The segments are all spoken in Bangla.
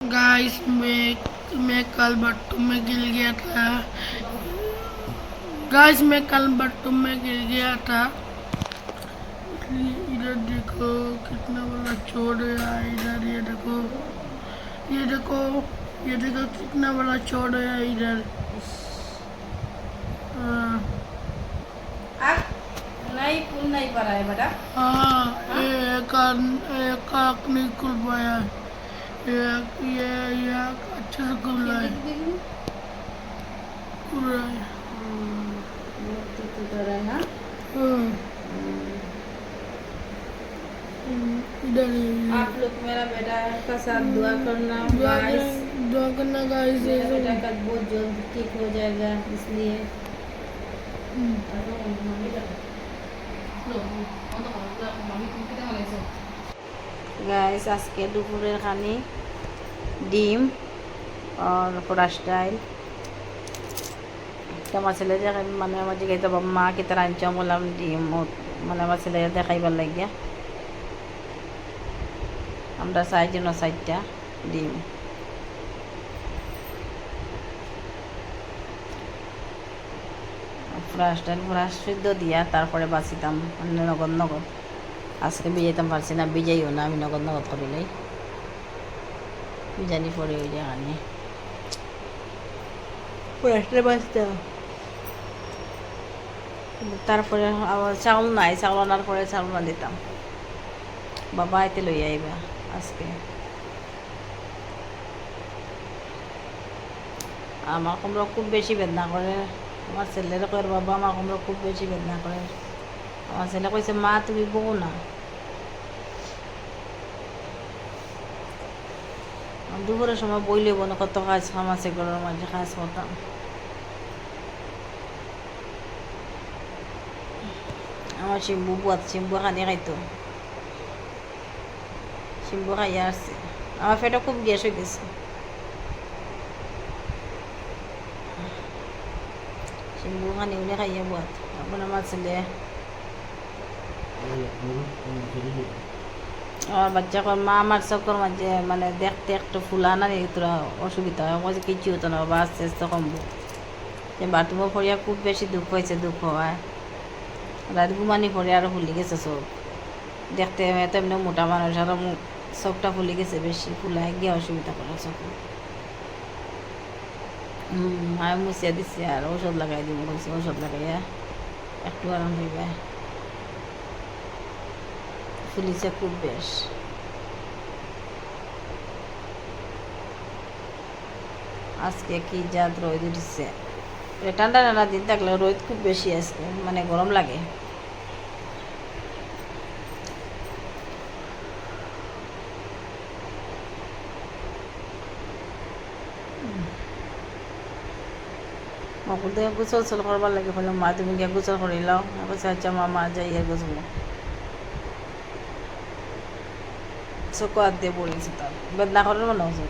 गाइस मैं कल बट्टू में गिर गया था। गाइस मैं कल बट्टू में गिर गया था। इधर देखो कितना बड़ा चोट है। इधर ये देखो, ये देखो, ये देखो कितना बड़ा चोट है इधर। नहीं खुल नहीं पा रहा है बेटा। हाँ, एक आँख नहीं खुल पाया। ये आँख अच्छे से खुल रहा है। खुल रहा है। हाँ? इधर ही आप लोग मेरा बेटा का साथ दुआ करना गाइस। दुआ करना गाइस। मेरा बेटा का बहुत जल्द ठीक हो जाएगा, इसलिए गाइस आज के দুপুরের খানি ডিম আর ফ্রাইড ডাল। আমার ছেলে মানে আমার জিজ্ঞাসা মা কি তারা আনছ, বললাম ডিম মানে আমার ছেলে দেখাইবার লাগিয়া আমরা চাই যেন 4টা ডিম। ফ্রাইড ডাল ফ্রাইড সিদ্ধ দিয়া তারপরে বাঁচিতাম নগদ নগদ। আজকে ভিজাইতাম পারছি না, ভিজাইও না, আমি নগদ নগদ করিলেই বিজানি পরে ওই জায়গানি ফ্রাইডটা বাঁচতাম। তারপরে আবার চাউল নাই, চাউল আনার পরে চাউল না দিতাম। বাবা আইতে লই আইবা আজকে। আমার কোমরা খুব বেশি বেদনা করে। আমার ছেলের কয়ের বাবা আমার কোমরা খুব বেশি বেদনা করে। আমার ছেলে কইছে মা তুমি বউ না। দুপুরের সময় বইলে বোন কত কাজ কাম আছে ঘরের মাঝে, কাজ করতাম। আমার শিম্বু খানি খাইতো, শিম্বু খাইয়া আসছে। আমার পেটে খুব গ্যাস হয়ে গেছে। শিম্বু খানি উনি খাইয়া বুয়াত। এখন আমার ছেলে আমার বাচ্চা কর মা আমার চক্কর মাঝে মানে দেখতে একটু ফুলা না তোরা অসুবিধা হয়। বলছে কিছু হতো না বাবা, আস্তে আস্তে কমবো। যে বাথরুমও পড়িয়া খুব বেশি দুঃখ হয়েছে, দুঃখ হয়। রাত ঘুমানি পড়ে আরও ফুলি গেছে চোখ। দেখতে তো এমনি মোটা মানুষ, আরও চোখটা ফুলি গেছে বেশি, ফুলাই গিয়ে অসুবিধা করে চোখ। আমি মুছিয়া দিচ্ছি আর ওষুধ লাগাই দিব বলছি, ওষুধ লাগাইয়া একটু আরাম হইবে। ফুলিছে খুব বেশ। আজকে কি জাত রোদ উঠছে। ঠান্ডা ঠান্ডা দিন থাকলে রোদ খুব বেশি আজকে, মানে গরম লাগে। মকুল গোসল চল করবার লাগে বললাম মা তুমি গিয়ে গোসল করে লাও। বলছে আচ্ছা মা যাই আর গোসল। চোখ হাত দিয়ে পড়েছে, তার বেদনা করার মনে হচ্ছে।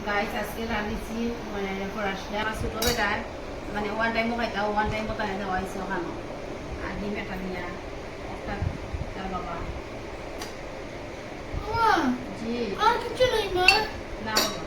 গাইস আজকে রাঁধেছি মানে ফরাসটা আমার ছোটো বেটার মানে ওয়ান টাইমও খাইতা, ওয়ান টাইমও তাই দেওয়া হয়েছে ওখানে। আর ডিম একটা নিয়া একটা তার বাবা জি আর কিছু নেই মা। না বাবা